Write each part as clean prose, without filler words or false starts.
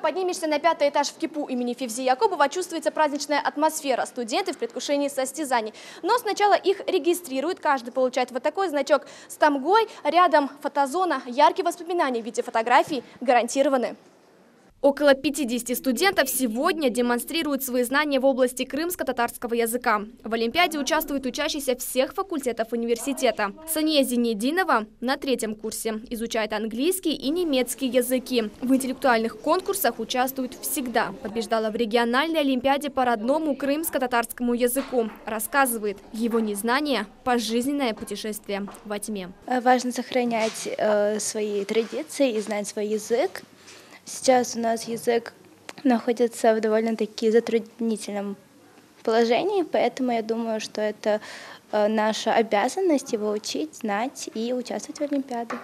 поднимешься на 5-й этаж в КИПУ имени Февзи Якубова, чувствуется праздничная атмосфера. Студенты в предвкушении состязаний. Но сначала их регистрируют. Каждый получает вот такой значок с тамгой. Рядом фотозона. Яркие воспоминания в виде фотографий гарантированы. Около 50 студентов сегодня демонстрируют свои знания в области крымско-татарского языка. В Олимпиаде участвуют учащиеся всех факультетов университета. Сания Зинединова на 3-м курсе изучает английский и немецкий языки. В интеллектуальных конкурсах участвует всегда. Побеждала в региональной Олимпиаде по родному крымско-татарскому языку. Рассказывает, его незнание – пожизненное путешествие во тьме. Важно сохранять свои традиции и знать свой язык. Сейчас у нас язык находится в довольно-таки затруднительном положении, поэтому я думаю, что это наша обязанность его учить, знать и участвовать в Олимпиадах.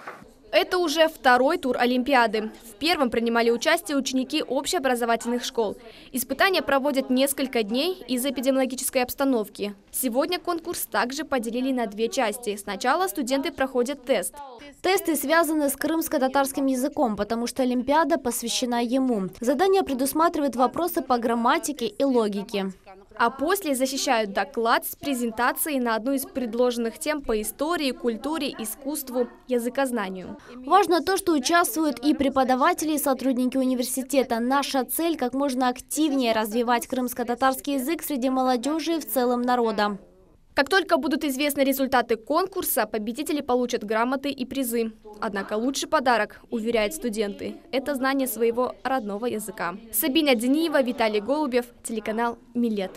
Это уже 2-й тур Олимпиады. В первом принимали участие ученики общеобразовательных школ. Испытания проводят несколько дней из-за эпидемиологической обстановки. Сегодня конкурс также поделили на 2 части. Сначала студенты проходят тест. Тесты связаны с крымско-татарским языком, потому что Олимпиада посвящена ему. Задание предусматривает вопросы по грамматике и логике. А после защищают доклад с презентацией на одну из предложенных тем по истории, культуре, искусству, языкознанию. Важно то, что участвуют и преподаватели, и сотрудники университета. Наша цель – как можно активнее развивать крымско-татарский язык среди молодежи и в целом народа. Как только будут известны результаты конкурса, победители получат грамоты и призы. Однако лучший подарок, уверяют студенты, это знание своего родного языка. Сабина Дениева, Виталий Голубев, телеканал «Милет».